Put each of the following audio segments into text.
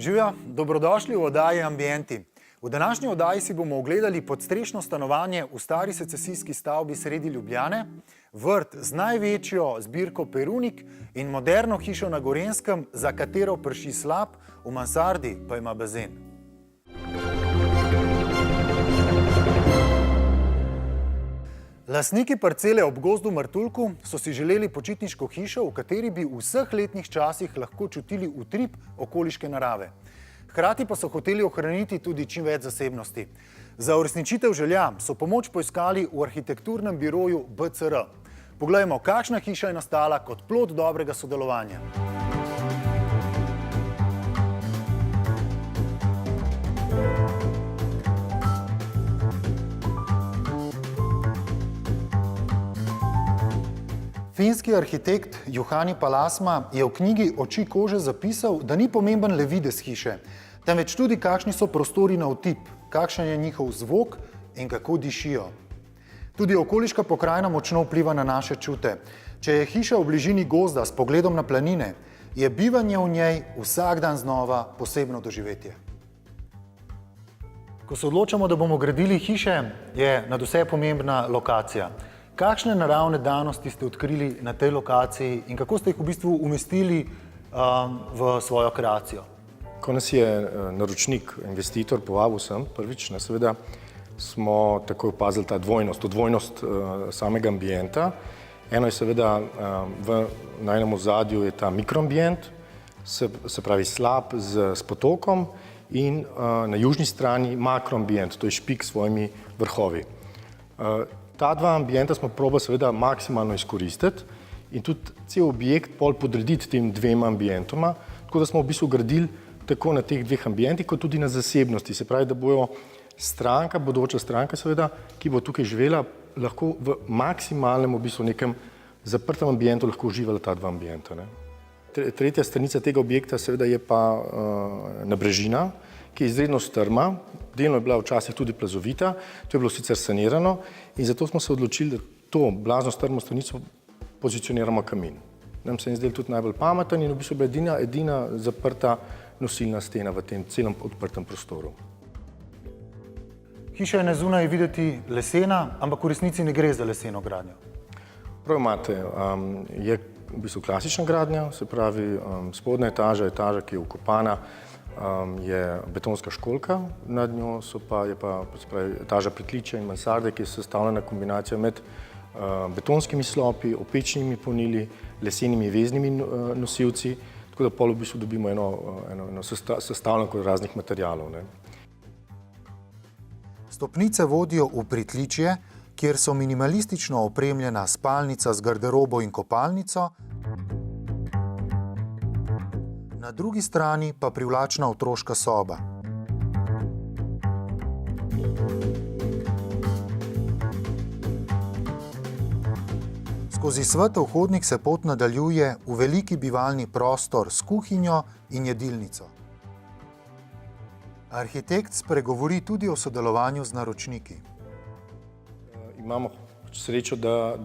Živijo, dobrodošli v oddaji Ambienti. V današnji oddaji si bomo ogledali podstrešno stanovanje v stari secesijski stavbi sredi Ljubljane, vrt z največjo zbirko perunik in moderno hišo na Gorenjskem, za katero prši slap, v mansardi pa ima bazen. Lastniki parcele ob gozdu Martuljku so si želeli počitniško hišo, v kateri bi v vseh letnih časih lahko čutili utrip okoliške narave. Hkrati pa so hoteli ohraniti tudi čim več zasebnosti. Za uresničitev želja so pomoč poiskali v arhitekturnem biroju BCR. Poglejmo, kakšna hiša je nastala kot plod dobrega sodelovanja. Finski arhitekt Juhani Palasma je v knjigi Oči kože zapisal, da ni pomemben le videz hiše, temveč tudi kakšni so prostori na vtip, kakšen je njihov zvok in kako dišijo. Tudi okoliška pokrajina močno vpliva na naše čute. Če je hiša v bližini gozda s pogledom na planine, je bivanje v njej vsak dan znova posebno doživetje. Ko se odločamo, da bomo gradili hiše, je nadvse pomembna lokacija. Kakšne naravne danosti ste odkrili na tej lokaciji in kako ste jih v bistvu umestili v svojo kreacijo? Ko nas je naročnik, investitor povabil sem prvič, seveda smo takoj opazili ta dvojnost, to dvojnost samega ambienta. Eno je seveda na enem ozadju je ta mikroambient, se pravi slap s potokom, in na južni strani makroambient, to je Špik s svojimi vrhovi. Ta dva ambienta smo probali seveda maksimalno izkoristiti in tudi cel objekt pol podrediti tem dvema ambientoma, tako da smo v bistvu gradili tako na teh dveh ambientih, kot tudi na zasebnosti. Se pravi, da bojo stranka, bodoča stranka seveda, ki bo tukaj živela, lahko v maksimalnem v bistvu nekem zaprtem ambientu lahko uživala ta dva ambienta. Tretja stranica tega objekta seveda je pa nabrežina, ki je izredno strma, delno je bila včasih tudi plazovita, to je bilo sicer sanirano in zato smo se odločili, da to blazno strmo stranico pozicioniramo kamin. Nam se je zdel tudi najbolj pameten in v bistvu bila edina zaprta nosilna stena v tem celem odprtem prostoru. Hiša je na zunaj videti lesena, ampak v resnici ne gre za leseno gradnjo. Prav imate, je v bistvu klasična gradnja, se pravi spodnja etaža, ki je vkopana, je betonska školjka, nad njo je pa etaža pritličja in mansarde, ki je sestavljena kombinacija med betonskimi slopi, opečnimi polnili, lesenimi veznimi nosilci, tako da pol v bistvu dobimo eno sestavljanko raznih materialov. Stopnice vodijo v pritličje, kjer so minimalistično opremljena spalnica z garderobo in kopalnico, na drugi strani pa privlačna otroška soba. Skozi svetel hodnik se pot nadaljuje v veliki bivalni prostor s kuhinjo in jedilnico. Arhitekt spregovori tudi o sodelovanju z naročniki. Imamo srečo, da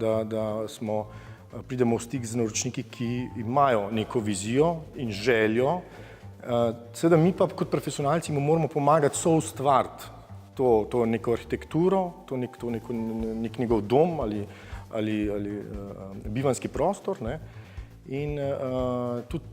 pridemo v stik z naročniki, ki imajo neko vizijo in željo. Seveda mi pa kot profesionalci mu moramo pomagati soustvariti to neko arhitekturo, nek njegov dom ali bivanski prostor. In tudi,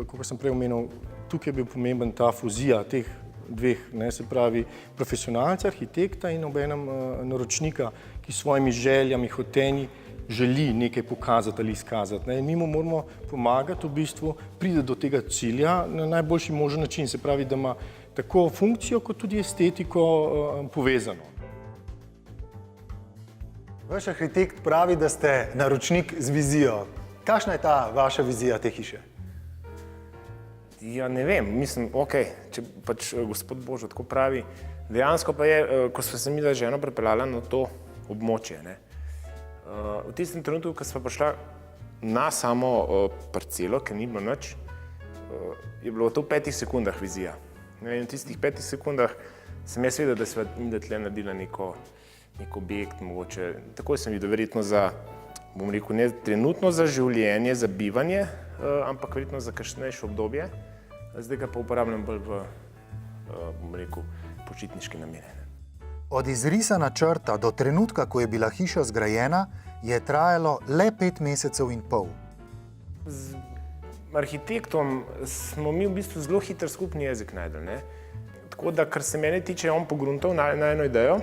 kot sem prej omenil, tukaj je bil pomemben ta fuzija teh dveh, se pravi profesionalca, arhitekta in obenem naročnika, ki s svojimi željami, hotenji želi nekaj pokazati ali izkazati. Mi mu moramo pomagati v bistvu priti do tega cilja na najboljši možen način, se pravi, da ima tako funkcijo kot tudi estetiko povezano. Vaš arhitekt pravi, da ste naročnik z vizijo. Kakšna je ta vaša vizija te hiše? Ja, ne vem, mislim, če pač gospod Božo tako pravi, dejansko pa je, ko smo se mi z ženo pripeljali na to območje, v tistem trenutku, ko smo prišla na samo parcelo, ker ni bilo nič, je bilo to v 5 sekundah vizija. In v tistih 5 sekundah sem jaz vedel, da sva tle naredila nek objekt, mogoče. Takoj sem videl, verjetno za, bom rekel, ne trenutno za življenje, za bivanje, ampak verjetno za kasnejše obdobje. zdaj ga pa uporabljam bolj v, bom rekel, počitniške namene. Od izrisa načrta do trenutka, ko je bila hiša zgrajena, je trajalo le 5 mesecev in pol. Z arhitektom smo mi v bistvu zelo hiter skupni jezik našli, ne. Tako da, kar se mene tiče, je on pogruntal na eno idejo,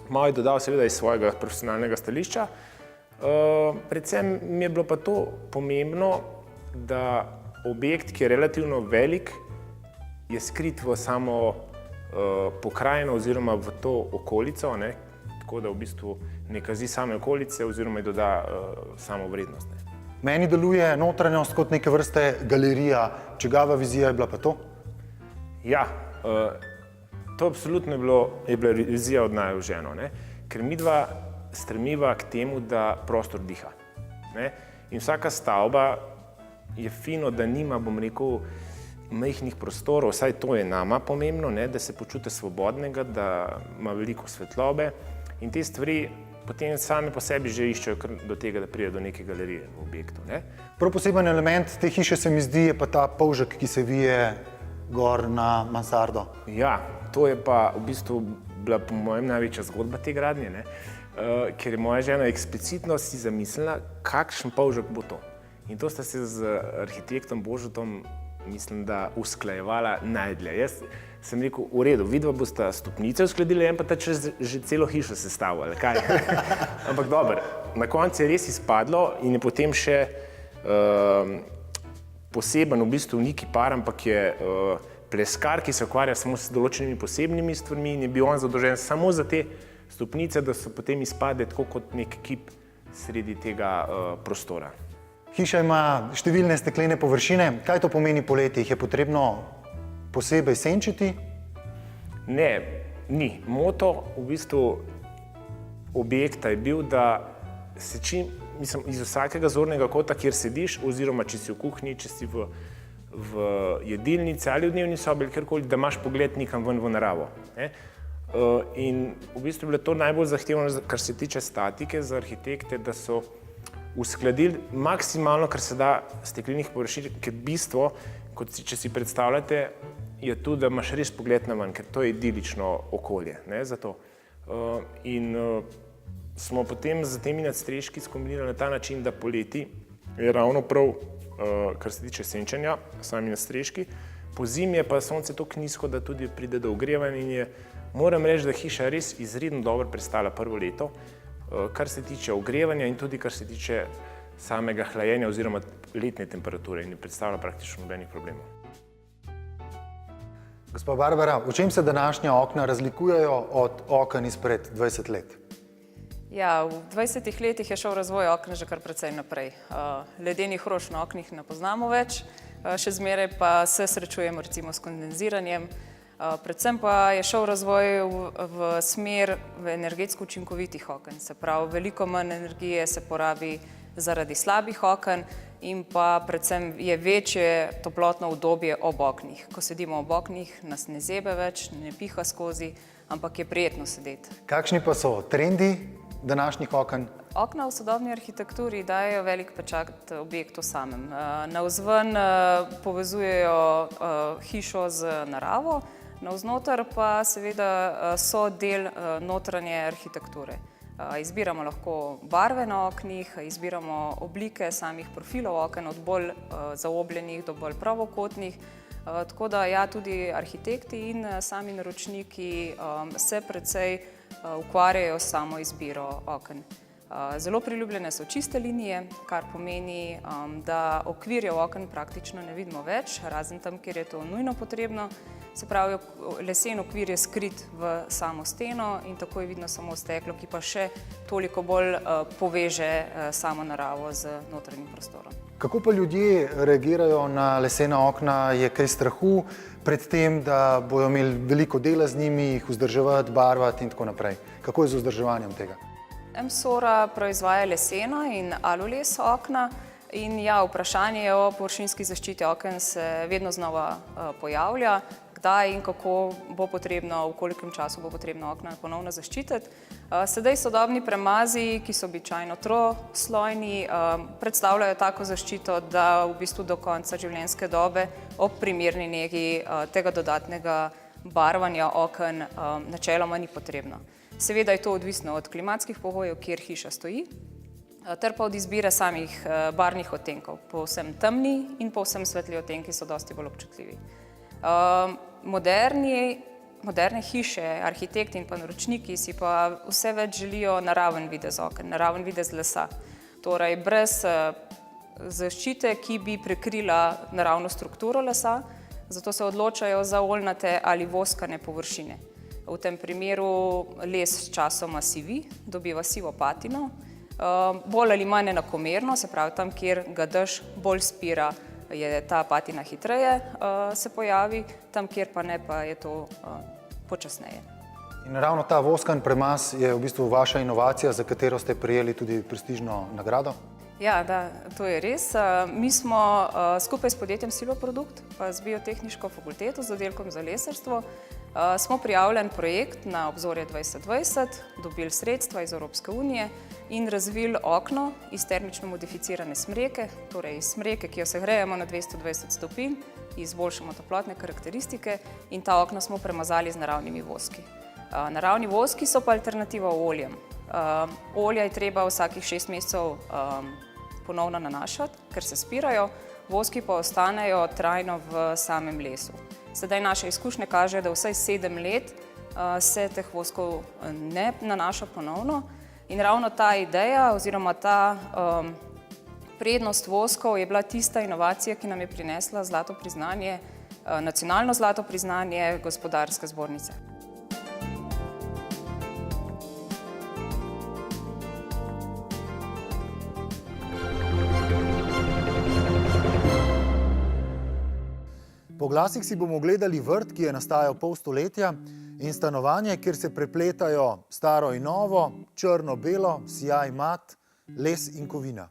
malo je dodal seveda iz svojega profesionalnega stališča. Predvsem mi je bilo pa to pomembno, da objekt, ki je relativno velik, je skrit v samo pokrajino oziroma v to okolico, ne, tako da v bistvu ne kazi same okolice oziroma ji doda samo vrednost. Ne. Meni deluje notranjost kot neke vrste galerija. Čigava vizija je bila pa to? Ja, to absolutno je bila vizija od naju ženo, ne, ker midva stremiva k temu, da prostor diha. Ne. In vsaka stavba je fino, da nima, bom rekel, majhnih prostorov, vsaj to je nama pomembno, ne, da se počuti svobodnega, da ima veliko svetlobe in te stvari potem same po sebi že iščejo do tega, da pride do neke galerije v objektu. Ne. Prav poseben element te hiše se mi zdi je pa ta polžek, ki se vije gor na mansardo. Ja, to je pa v bistvu bila po mojem največja zgodba te gradnje, ne, ker je moja žena eksplicitno si zamislila, kakšen polžek bo to. In to sta se z arhitektom Božutom, mislim, da usklajevala najdlje. Jaz sem rekel, v redu, vidva bosta stopnice uskladili, en pa ta čez že celo hišo sestavila, kaj? Ampak dobro, na koncu je res izpadlo in je potem še poseben, v bistvu ni kipar, ampak je pleskar, ki se ukvarja samo s določenimi posebnimi stvarmi in je bil on zadolžen samo za te stopnice, da so potem izpadle tako kot nek kip sredi tega prostora. Hiša ima številne steklene površine. Kaj to pomeni poleti? Jih je potrebno posebej senčiti? Ne, ni. Moto v bistvu objekta je bil, da se iz vsakega zornega kota, kjer sediš, oziroma če si v kuhinji, če si v jedilnici ali v dnevni sobi ali kjerkoli, da imaš pogled nekam ven v naravo. Ne? In v bistvu je bilo to najbolj zahtevno, kar se tiče statike za arhitekte, da so uskladili maksimalno, kar se da steklenih površin, ker bistvo, če si predstavljate, je tu, da imaš res pogled na ven, ker to je idilično okolje, ne, za to. In smo potem z temi nadstreški skombinirali na ta način, da poleti je ravno prav, kar se tiče senčenja, sami nadstreški, po zimi je pa sonce toliko nizko, da tudi pride do ogrevanja in je, moram reči, da hiša res izredno dobro prestala prvo leto, kar se tiče ogrevanja in tudi kar se tiče samega hlajenja oziroma letne temperature in ne predstavlja praktično nobenih problemov. Gospa Barbara, v čem se današnja okna razlikujejo od oken izpred 20 let? Ja, v 20 letih je šel razvoj okna že kar precej naprej. Ledenih rož na oknih ne poznamo več, še zmeraj pa se srečujemo recimo s kondenziranjem. Predvsem pa je šel razvoj v smer energetsko učinkovitih oken. Se pravi, veliko manj energije se porabi zaradi slabih oken in pa predvsem je večje toplotno udobje ob oknih. Ko sedimo ob oknih, nas ne zebe več, ne piha skozi, ampak je prijetno sedeti. Kakšni pa so trendi današnjih oken? Okna v sodobni arhitekturi dajejo velik pečat objektu samem. Navzven povezujejo hišo z naravo, navznoter pa seveda so del notranje arhitekture. Izbiramo lahko barve na oknih, izbiramo oblike samih profilov oken, od bolj zaobljenih do bolj pravokotnih. Tako da ja, tudi arhitekti in sami naročniki se precej ukvarjajo s samo izbiro oken. Zelo priljubljene so čiste linije, kar pomeni, da okvirjev oken praktično ne vidimo več, razen tam, kjer je to nujno potrebno. Se pravi, lesen okvir je skrit v samo steno in tako je vidno samo steklo, ki pa še toliko bolj poveže samo naravo z notranjim prostorom. Kako pa ljudje reagirajo na lesena okna? Je kaj strahu pred tem, da bodo imeli veliko dela z njimi, jih vzdrževati, barvati in tako naprej? Kako je z vzdrževanjem tega? Emsora proizvaja lesena in alules okna in ja, vprašanje o površinski zaščiti oken se vedno znova pojavlja. kdaj in kako bo potrebno, v kolikem času bo potrebno okna ponovno zaščititi. Sedaj sodobni premazi, ki so običajno troslojni, predstavljajo tako zaščito, da v bistvu do konca življenjske dobe ob primerni negi tega dodatnega barvanja oken načeloma ni potrebno. Seveda je to odvisno od klimatskih pogojev, kjer hiša stoji, ter pa od izbire samih barvnih odtenkov. Povsem temni in povsem svetli odtenki so dosti bolj občutljivi. Moderne hiše, arhitekti in pa naročniki si pa vse več želijo naraven videz oken, naraven videz lesa. Torej brez zaščite, ki bi prekrila naravno strukturo lesa, zato se odločajo za oljnate ali voskane površine. V tem primeru les sčasoma sivi, dobiva sivo patino, bolj ali manj enakomerno, se pravi tam, kjer ga dež bolj spira, je ta patina hitreje se pojavi, tam, kjer pa ne, pa je to počasneje. In ravno ta voskan premaz je v bistvu vaša inovacija, za katero ste prejeli tudi prestižno nagrado? Ja, da, to je res. Mi smo skupaj s podjetjem Siloprodukt, pa z Biotehniško fakulteto z oddelkom za lesarstvo, smo prijavljen projekt na obzorje 2020, dobili sredstva iz Evropske unije in razvili okno iz termično modificirane smreke, torej iz smreke, ki jo segrejemo na 220 stopinj, izboljšamo toplotne karakteristike in ta okna smo premazali z naravnimi voski. Naravni voski so pa alternativa oljem. Olja je treba vsakih 6 mesecev ponovno nanašati, ker se spirajo, voski pa ostanejo trajno v samem lesu. Sedaj naše izkušnje kažejo, da vsaj 7 let se teh voskov ne nanaša ponovno in ravno ta ideja oziroma ta prednost voskov je bila tista inovacija, ki nam je prinesla zlato priznanje, nacionalno zlato priznanje Gospodarske zbornice. Po oglasih si bomo ogledali vrt, ki je nastajal pol stoletja, in stanovanje, kjer se prepletajo staro in novo, črno-belo, sijaj, mat, les in kovina.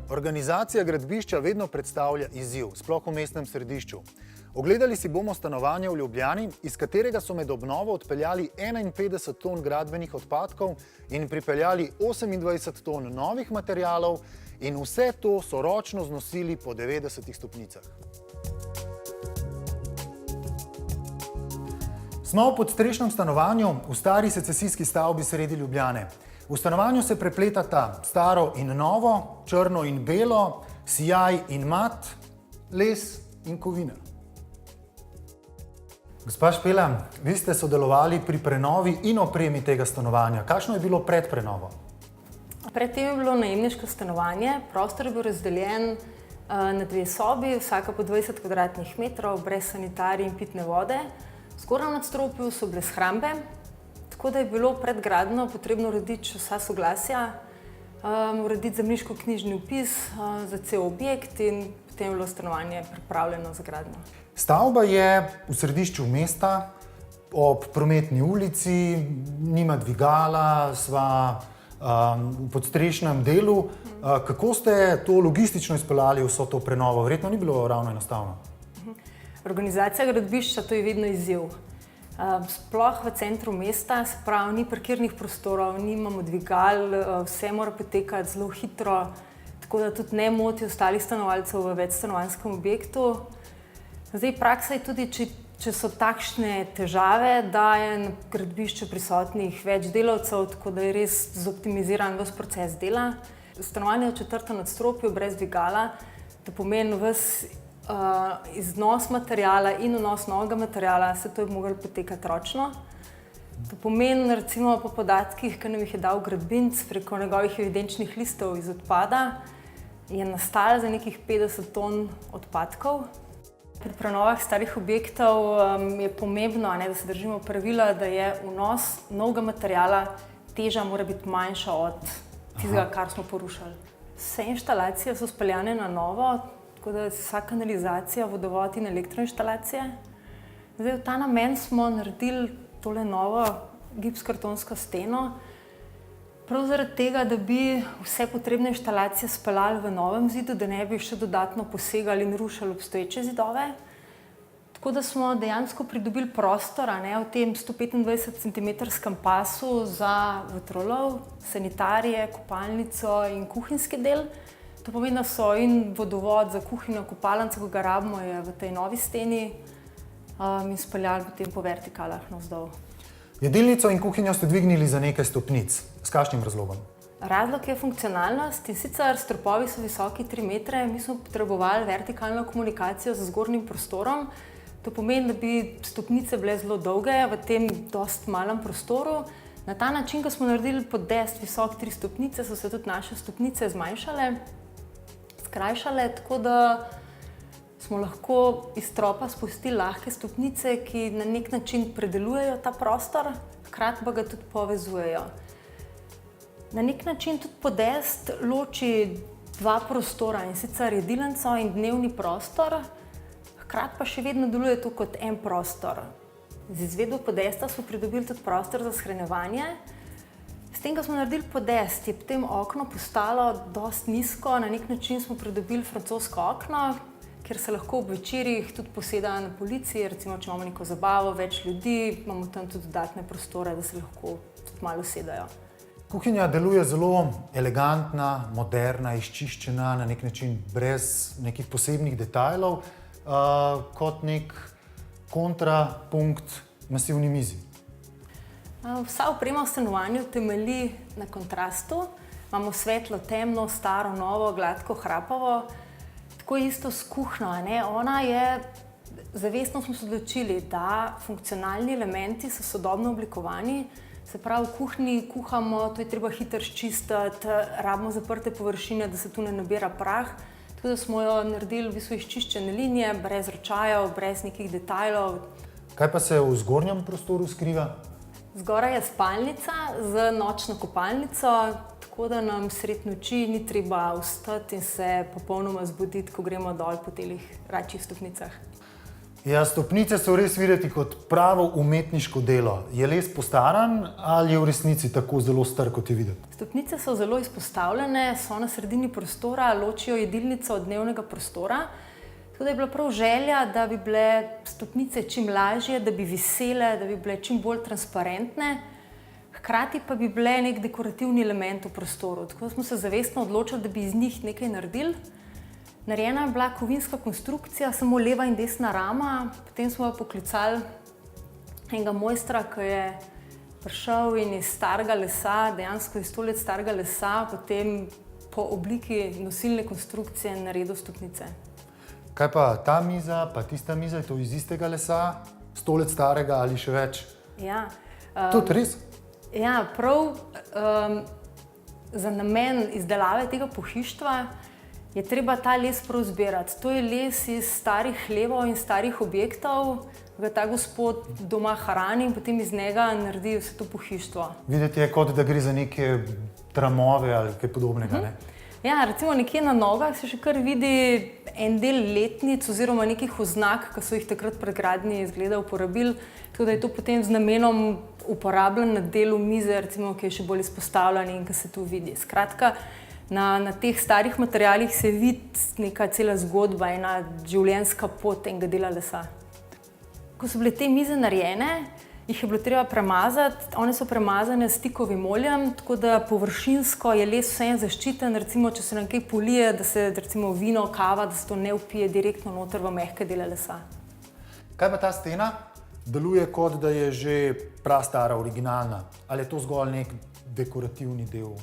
Organizacija gradbišča vedno predstavlja izziv, sploh v mestnem središču. Ogledali si bomo stanovanje v Ljubljani, iz katerega so med obnovo odpeljali 51 ton gradbenih odpadkov in pripeljali 28 ton novih materialov in vse to so ročno znosili po 90 stopnicah. Smo v podstrešnem stanovanju v stari secesijski stavbi sredi Ljubljane. V stanovanju se prepletata staro in novo, črno in belo, sijaj in mat, les in kovina. Gospa Špela, vi ste sodelovali pri prenovi in opremi tega stanovanja. Kakšno je bilo pred prenovo? Predtem je bilo najemniško stanovanje. Prostor je bil razdeljen na 2 sobi, vsaka po 20 kvadratnih metrov, brez sanitarij in pitne vode. V zgornjem nadstropju so bile shrambe, tako da je bilo pred gradnjo potrebno urediti vsa soglasja, urediti zemljiško-knjižni vpis za cel objekt in potem je bilo stanovanje pripravljeno za gradnjo. Stavba je v središču mesta, ob prometni ulici, nima dvigala, sva v podstrešnem delu. Kako ste to logistično izpeljali vso to prenovo? Verjetno ni bilo ravno enostavno. Organizacija gradbišča, to je vedno izziv. Sploh v centru mesta, se pravi, ni parkirnih prostorov, nimamo dvigal, vse mora potekati zelo hitro, tako da tudi ne moti ostalih stanovalcev v večstanovanjskem objektu. Zdaj, praksa je tudi, če so takšne težave, da je na gradbišču prisotnih več delavcev, tako da je res zoptimiziran ves proces dela. Stanovanje v 4. nadstropju brez dvigala, to pomeni ves iznos materijala in vnos novega materijala, se to je moglo potekati ročno. To pomeni, recimo po podatkih, ki nam jih je dal gradbinec preko njegovih evidenčnih listov iz odpada, je nastalo za nekih 50 ton odpadkov. Pri prenovah starih objektov je pomembno, da se držimo pravila, da je vnos novega materijala, teža mora biti manjša od tistega, kar smo porušili. Vse inštalacije so speljane na novo, tako da je vsa kanalizacija, vodovod in elektroinštalacije. Zdaj, v ta namen smo naredili tole novo gipskartonsko steno, Prav zaradi tega, da bi vse potrebne inštalacije speljali v novem zidu, da ne bi še dodatno posegali in rušili obstoječe zidove. Tako da smo dejansko pridobili prostor v tem 125 cm pasu za vetrolov, sanitarije, kopalnico in kuhinjski del. To pomeni, da so in vodovod za kuhinjo, kopalnico, ko ga rabimo, je v tej novi steni in speljali potem po vertikalah navzdol. Jedilnico in kuhinjo ste dvignili za nekaj stopnic. S kakšnim razlogom? Razlog je funkcionalnost in sicer stropovi so visoki 3 metre, mi smo potrebovali vertikalno komunikacijo z zgornjim prostorom. To pomeni, da bi stopnice bile zelo dolge v tem dost malem prostoru. Na ta način, ko smo naredili podest visok 3 stopnice, so se tudi naše stopnice zmanjšale, skrajšale, tako da smo lahko iz stropa spustili lahke stopnice, ki na nek način predelujejo ta prostor, hkrati pa ga tudi povezujejo. Na nek način tudi podest loči 2 prostora, in sicer jedilnico in dnevni prostor, hkrati pa še vedno deluje to kot en prostor. Z izvedbo podesta smo pridobili tudi prostor za shranjevanje. S tem, ko smo naredili podest, je potem okno postalo dosti nizko, na nek način smo pridobili francosko okno, kjer se lahko ob večerih tudi poseda na polici, recimo, če imamo neko zabavo, več ljudi, imamo tam tudi dodatne prostore, da se lahko tudi malo sedajo. Kuhinja deluje zelo elegantna, moderna, izčiščena, na nek način brez nekih posebnih detajlov, kot nek kontrapunkt masivni mizi. Vsa oprema v stanovanju temelji na kontrastu. Imamo svetlo, temno, staro, novo, gladko, hrapavo. Tako je isto s kuhinjo. Zavestno smo se odločili, da funkcionalni elementi so sodobno oblikovani. Se pravi, v kuhinji kuhamo, to je treba hitro sčistiti, rabimo zaprte površine, da se tu ne nabira prah. Tako da smo jo naredili v bistvu izčiščene linije, brez ročajev, brez nekih detajlov. Kaj pa se v zgornjem prostoru skriva? Zgoraj je spalnica z nočno kopalnico, tako da nam sred noči ni treba vstati in se popolnoma zbuditi, ko gremo dol po teh račjih stopnicah. Ja, stopnice so res videti kot pravo umetniško delo. Je les postaran ali je v resnici tako zelo star, kot je videti? Stopnice so zelo izpostavljene, so na sredini prostora, ločijo jedilnico od dnevnega prostora. Tako da je bila prav želja, da bi bile stopnice čim lažje, da bi visele, da bi bile čim bolj transparentne, hkrati pa bi bile nek dekorativni element v prostoru. Tako da smo se zavestno odločili, da bi iz njih nekaj naredili. Narejena je bila kovinska konstrukcija, samo leva in desna rama. Potem smo poklicali enega mojstra, ki je prišel in iz starega lesa, dejansko iz 100 let starega lesa, potem po obliki nosilne konstrukcije naredil stopnice. Kaj pa ta miza, pa tista miza, je to iz istega lesa, 100 let starega ali še več? Ja. Tudi res? Ja, prav za namen izdelave tega pohištva je treba ta les prav zbirati. To je les iz starih hlevov in starih objektov, ga ta gospod doma hrani in potem iz njega naredi vse to pohištvo. Videti je, kot da gre za neke tramove ali kaj podobnega, ne? Ja, recimo nekje na nogah se še kar vidi en del letnic oziroma nekih oznak, ki so jih takrat pri gradnji izgleda uporabili, tako da je to potem z namenom uporabljen na delu mize, recimo, ki je še bolj izpostavljen in ki se tu vidi. Skratka, na teh starih materialih se vidi neka cela zgodba, ena življenjska pot enega dela lesa. Ko so bile te mize narejene, jih je bilo treba premazati. One so premazane s stikovim oljem, tako da površinsko je les vseeno zaščiten. Recimo, če se nam kaj polije, da se recimo vino, kava, da se to ne vpije direktno noter v mehke dele lesa. Kaj pa ta stena? Deluje kot da je že prastara, originalna. Ali je to zgolj nek dekorativni del?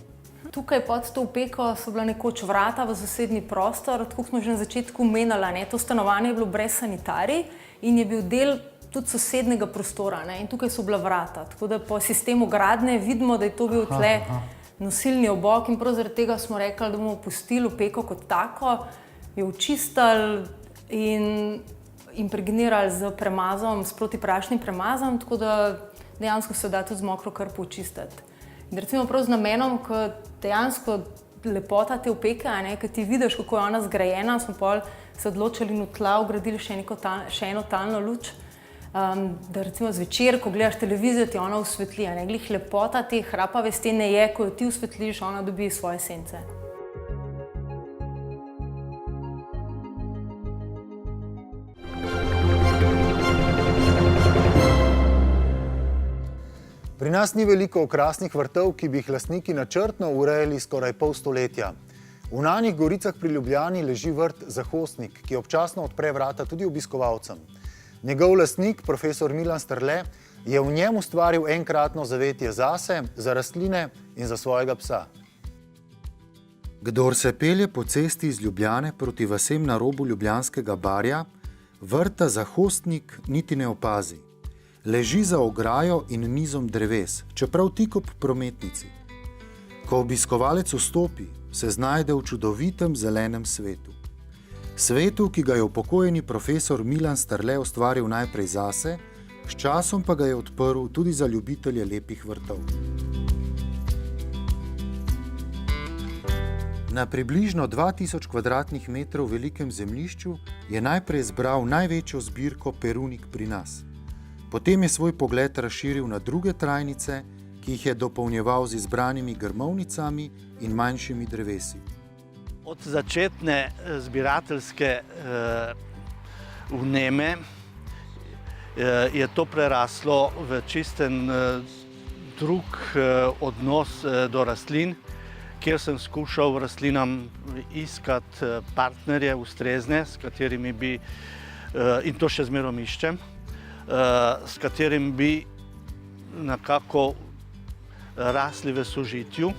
Tukaj pod to opeko so bila nekoč vrata v sosednji prostor, tako smo že na začetku omenjali, to stanovanje je bilo brez sanitarij in je bil del tudi sosednjega prostora, in tukaj so bila vrata. Tako da po sistemu gradnje vidimo, da je to bil tle nosilni obok in prav zaradi tega smo rekli, da bomo pustili opeko kot tako, jo očistili in impregnirali z premazom, s protiprašnim premazom, tako da dejansko se da tudi z mokro krpo očistiti. In recimo prav z namenom, ko dejansko lepota te opeke, ko ti vidiš, kako je ona zgrajena, smo pol se odločili in v tla vgradili še eno talno luč, Da recimo zvečer, ko gledaš televizijo, ti ona osvetli, a ne, glih lepota te hrapave stene je, ko jo ti osvetliš, ona dobi svoje sence. Pri nas ni veliko okrasnih vrtov, ki bi jih lastniki načrtno urejali skoraj pol stoletja. V Nanjih Goricah pri Ljubljani leži vrt Zahostnik, ki občasno odpre vrata tudi obiskovalcem. Njegov lastnik, profesor Milan Strle, je v njem ustvaril enkratno zavetje zase, za rastline in za svojega psa. Kdor se pelje po cesti iz Ljubljane proti vasem na robu Ljubljanskega barja, vrta Zahostnik niti ne opazi. Leži za ograjo in nizom dreves, čeprav tik ob prometnici. Ko obiskovalec vstopi, se znajde v čudovitem zelenem svetu. Svetu, ki ga je upokojeni profesor Milan Strle ustvaril najprej zase, s časom pa ga je odprl tudi za ljubitelje lepih vrtov. Na približno 2000 kvadratnih metrov velikem zemljišču je najprej zbral največjo zbirko perunik pri nas. Potem je svoj pogled razširil na druge trajnice, ki jih je dopolnjeval z izbranimi grmovnicami in manjšimi drevesi. Od začetne zbirateljske vneme je to preraslo v čisten drug odnos do rastlin, kjer sem skušal rastlinam iskati partnerje ustrezne, s katerimi bi, in to še zmerom iščem, s katerim bi nekako rasli v sožitju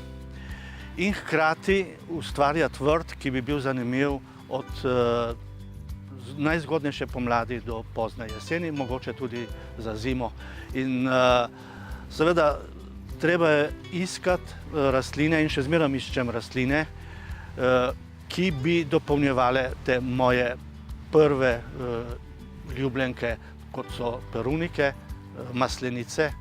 in hkrati ustvarjati vrt, ki bi bil zanimiv od najzgodnejše pomladi do pozne jeseni, mogoče tudi za zimo. In seveda treba je iskati rastline in še zmerom iščem rastline, ki bi dopolnjevale te moje prve ljubljenke, kot so perunike, maslenice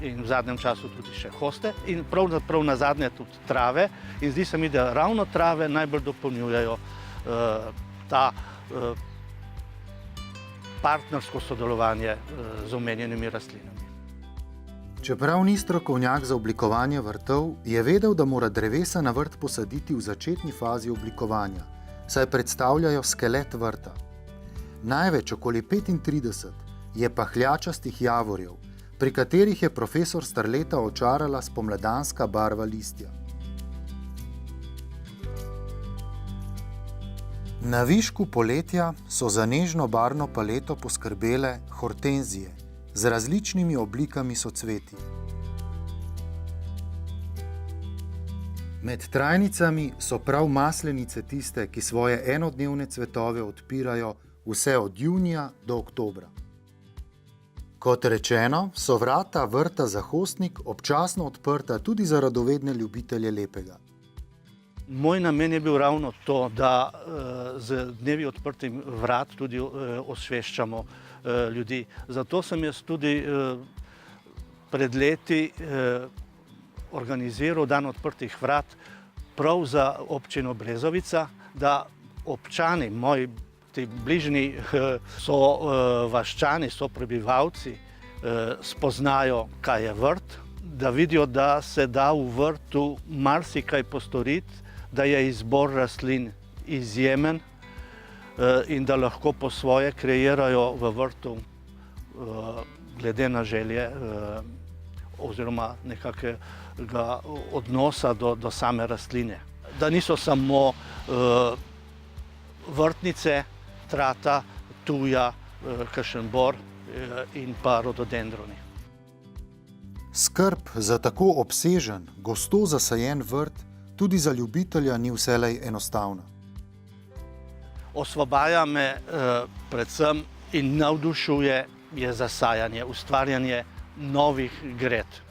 in v zadnjem času tudi še hoste in prav na zadnje tudi trave. In zdi se mi, da ravno trave najbolj dopolnjujejo ta partnersko sodelovanje z omenjenimi rastlinami. Čeprav ni strokovnjak za oblikovanje vrtov, je vedel, da mora drevesa na vrt posaditi v začetni fazi oblikovanja, saj predstavljajo skelet vrta. Največ, okoli 35, je pahljačastih javorjev, pri katerih je profesor Strleta očarala spomladanska barva listja. Na višku poletja so za nežno barvno paleto poskrbele hortenzije z različnimi oblikami socvetij. Med trajnicami so prav maslenice tiste, ki svoje enodnevne cvetove odpirajo vse od junija do oktobra. Kot rečeno, so vrata vrta Zahostnik občasno odprta tudi za radovedne ljubitelje lepega. Moj namen je bil ravno to, da z dnevi odprtih vrat tudi osveščamo ljudi. Zato sem jaz tudi pred leti organiziral dan odprtih vrat prav za občino Brezovica, da občani, moji ti bližnji so vaščani, so prebivalci, spoznajo, kaj je vrt, da vidijo, da se da v vrtu marsikaj postoriti, da je izbor rastlin izjemen in da lahko po svoje kreirajo v vrtu glede na želje oziroma nekakega odnosa do same rastline. Da niso samo vrtnice, trata, tuja, kakšen bor in pa rododendroni. Skrb za tako obsežen, gosto zasajen vrt tudi za ljubitelja ni vselej enostavna. Osvobaja me predvsem in navdušuje je zasajanje, ustvarjanje novih gred.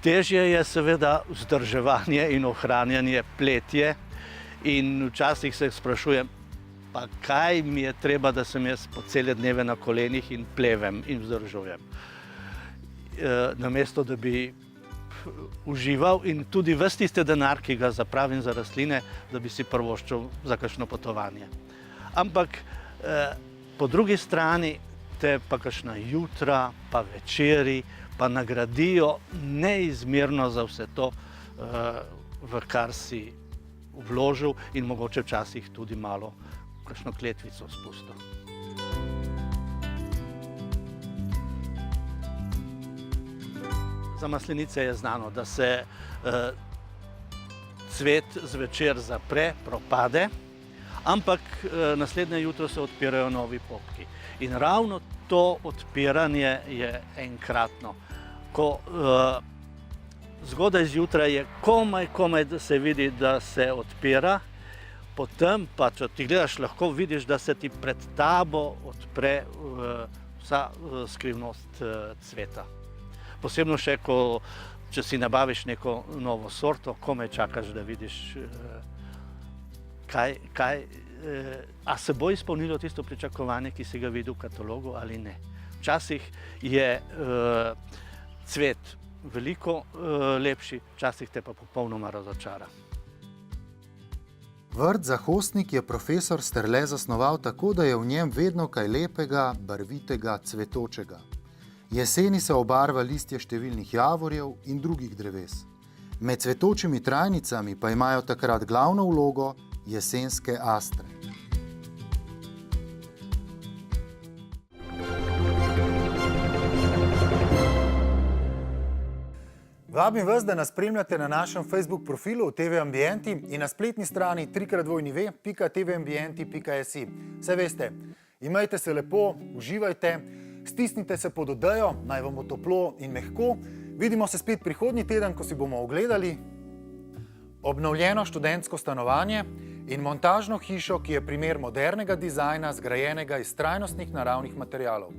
Težje je seveda vzdrževanje in ohranjanje pletje in včasih se sprašujem, pa kaj mi je treba, da sem jaz po cele dneve na kolenih in plevem in vzdržujem. Namesto, da bi užival in tudi ves tiste denar, ki ga zapravim za rastline, da bi si privoščil za kakšno potovanje. Ampak po drugi strani te, pa kakšna jutra, pa večeri, pa nagradijo neizmerno za vse to, v kar si vložil in mogoče včasih tudi malo kakšno kletvico spustil. Za maslenice je znano, da se cvet zvečer zapre, propade, ampak naslednje jutro se odpirajo novi popki. In ravno to odpiranje je enkratno. Ko zgodaj zjutraj je komaj, da se vidi, da se odpira, potem pa, če ti gledaš, lahko vidiš, da se ti pred tabo odpre vsa skrivnost cveta. Posebno še, če si nabaviš neko novo sorto, komaj čakaš, da vidiš, a se bo izpolnilo tisto pričakovanje, ki si ga videl v katalogu ali ne. Včasih je cvet veliko lepši, včasih te pa popolnoma razočara. Vrt Zahostnik je profesor Sterle zasnoval tako, da je v njem vedno kaj lepega, barvitega, cvetočega. Jeseni se obarva listje številnih javorjev in drugih dreves. Med cvetočimi trajnicami pa imajo takrat glavno vlogo jesenske astre. Vabim vas, da nas spremljate na našem Facebook profilu TV Ambienti in na spletni strani www.tvambienti.si. Vse veste, imejte se lepo, uživajte, stisnite se pod odejo, naj vam bo toplo in mehko. Vidimo se spet prihodnji teden, ko si bomo ogledali obnovljeno študentsko stanovanje in montažno hišo, ki je primer modernega dizajna, zgrajenega iz trajnostnih naravnih materialov.